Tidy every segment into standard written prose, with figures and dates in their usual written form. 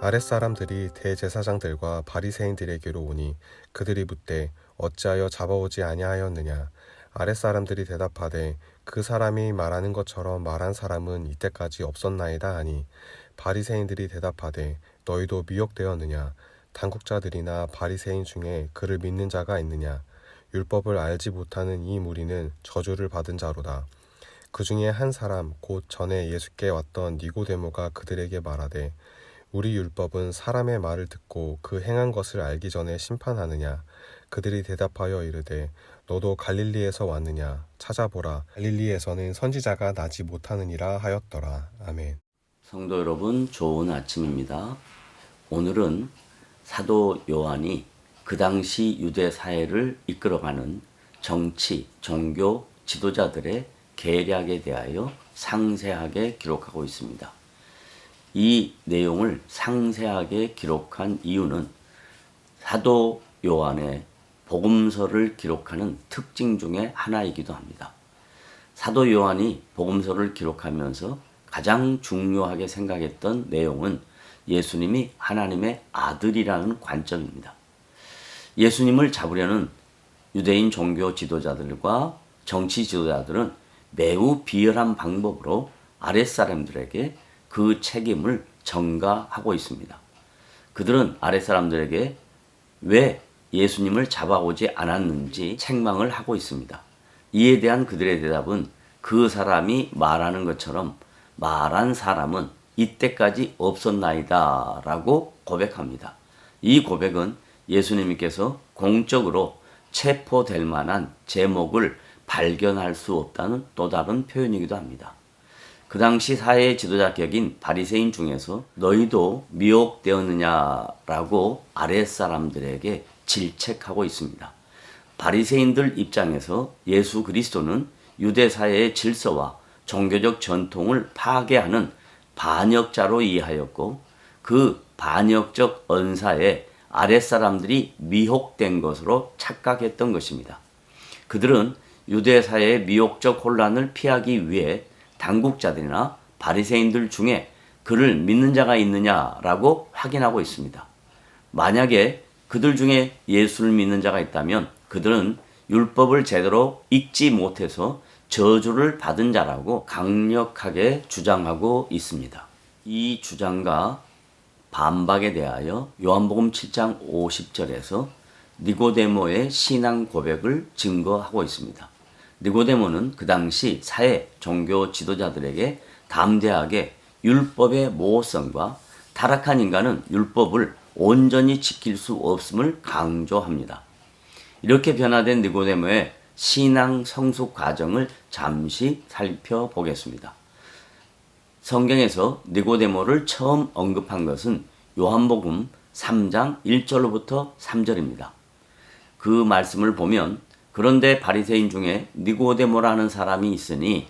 아랫사람들이 대제사장들과 바리새인들에게로 오니 그들이 묻되 어찌하여 잡아오지 아니하였느냐. 아랫사람들이 대답하되 그 사람이 말하는 것처럼 말한 사람은 이때까지 없었나이다 하니 바리새인들이 대답하되 너희도 미혹되었느냐. 당국자들이나 바리새인 중에 그를 믿는 자가 있느냐. 율법을 알지 못하는 이 무리는 저주를 받은 자로다. 그 중에 한 사람 곧 전에 예수께 왔던 니고데모가 그들에게 말하되 우리 율법은 사람의 말을 듣고 그 행한 것을 알기 전에 심판하느냐. 그들이 대답하여 이르되 너도 갈릴리에서 왔느냐. 찾아보라. 갈릴리에서는 선지자가 나지 못하느니라 하였더라. 아멘. 성도 여러분, 좋은 아침입니다. 오늘은 사도 요한이 그 당시 유대 사회를 이끌어가는 정치, 종교 지도자들의 계략에 대하여 상세하게 기록하고 있습니다. 이 내용을 상세하게 기록한 이유는 사도 요한의 복음서를 기록하는 특징 중에 하나이기도 합니다. 사도 요한이 복음서를 기록하면서 가장 중요하게 생각했던 내용은 예수님이 하나님의 아들이라는 관점입니다. 예수님을 잡으려는 유대인 종교 지도자들과 정치 지도자들은 매우 비열한 방법으로 아랫사람들에게 그 책임을 전가하고 있습니다. 그들은 아랫사람들에게 왜 예수님을 잡아오지 않았는지 책망을 하고 있습니다. 이에 대한 그들의 대답은 그 사람이 말하는 것처럼 말한 사람은 이때까지 없었나이다 라고 고백합니다. 이 고백은 예수님께서 공적으로 체포될 만한 제목을 발견할 수 없다는 또 다른 표현이기도 합니다. 그 당시 사회의 지도자 격인 바리새인 중에서 너희도 미혹되었느냐라고 아랫사람들에게 질책하고 있습니다. 바리새인들 입장에서 예수 그리스도는 유대 사회의 질서와 종교적 전통을 파괴하는 반역자로 이해하였고 그 반역적 언사에 아랫사람들이 미혹된 것으로 착각했던 것입니다. 그들은 유대 사회의 미혹적 혼란을 피하기 위해 당국자들이나 바리새인들 중에 그를 믿는 자가 있느냐라고 확인하고 있습니다. 만약에 그들 중에 예수를 믿는 자가 있다면 그들은 율법을 제대로 읽지 못해서 저주를 받은 자라고 강력하게 주장하고 있습니다. 이 주장과 반박에 대하여 요한복음 7장 50절에서 니고데모의 신앙 고백을 증거하고 있습니다. 니고데모는 그 당시 사회 종교 지도자들에게 담대하게 율법의 모호성과 타락한 인간은 율법을 온전히 지킬 수 없음을 강조합니다. 이렇게 변화된 니고데모의 신앙 성숙 과정을 잠시 살펴보겠습니다. 성경에서 니고데모를 처음 언급한 것은 요한복음 3장 1절로부터 3절입니다. 그 말씀을 보면 그런데 바리새인 중에 니고데모라는 사람이 있으니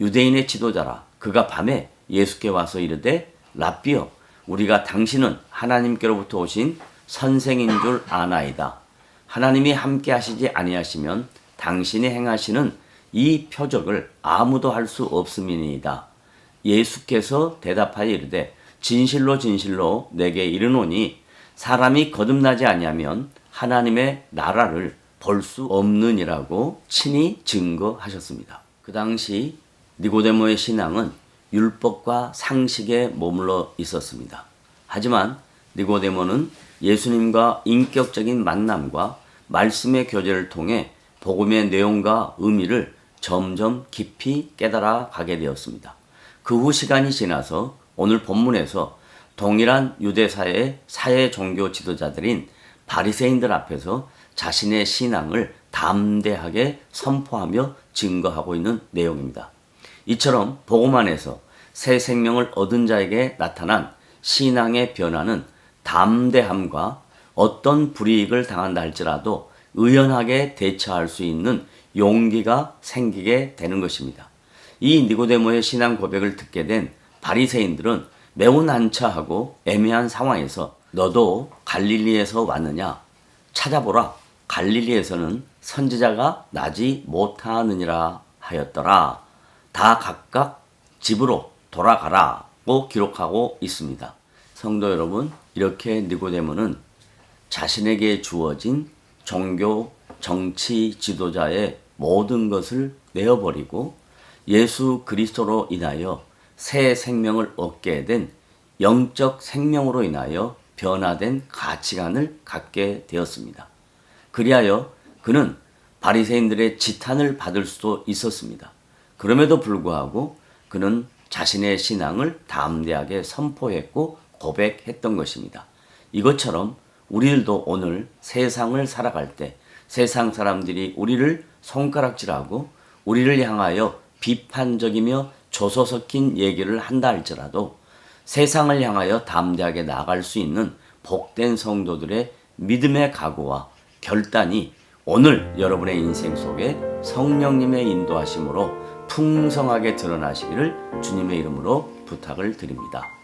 유대인의 지도자라. 그가 밤에 예수께 와서 이르되 랍비여 우리가 당신은 하나님께로부터 오신 선생인 줄 아나이다. 하나님이 함께 하시지 아니하시면 당신이 행하시는 이 표적을 아무도 할 수 없음이니이다. 예수께서 대답하여 이르되 진실로 진실로 내게 이르노니 사람이 거듭나지 아니하면 하나님의 나라를 볼 수 없느니라고 친히 증거하셨습니다. 그 당시 니고데모의 신앙은 율법과 상식에 머물러 있었습니다. 하지만 니고데모는 예수님과 인격적인 만남과 말씀의 교제를 통해 복음의 내용과 의미를 점점 깊이 깨달아 가게 되었습니다. 그 후 시간이 지나서 오늘 본문에서 동일한 유대사의 사회 종교 지도자들인 바리새인들 앞에서 자신의 신앙을 담대하게 선포하며 증거하고 있는 내용입니다. 이처럼 복음 안에서 새 생명을 얻은 자에게 나타난 신앙의 변화는 담대함과 어떤 불이익을 당한다 할지라도 의연하게 대처할 수 있는 용기가 생기게 되는 것입니다. 이 니고데모의 신앙 고백을 듣게 된 바리새인들은 매우 난처하고 애매한 상황에서 너도 갈릴리에서 왔느냐? 찾아보라. 갈릴리에서는 선지자가 나지 못하느니라 하였더라. 다 각각 집으로 돌아가라고 기록하고 있습니다. 성도 여러분, 이렇게 니고데모는 자신에게 주어진 종교, 정치 지도자의 모든 것을 내어버리고 예수 그리스도로 인하여 새 생명을 얻게 된 영적 생명으로 인하여 변화된 가치관을 갖게 되었습니다. 그리하여 그는 바리새인들의 지탄을 받을 수도 있었습니다. 그럼에도 불구하고 그는 자신의 신앙을 담대하게 선포했고 고백했던 것입니다. 이것처럼 우리들도 오늘 세상을 살아갈 때 세상 사람들이 우리를 손가락질하고 우리를 향하여 비판적이며 조소 섞인 얘기를 한다 할지라도 세상을 향하여 담대하게 나아갈 수 있는 복된 성도들의 믿음의 각오와 결단이 오늘 여러분의 인생 속에 성령님의 인도하심으로 풍성하게 드러나시기를 주님의 이름으로 부탁을 드립니다.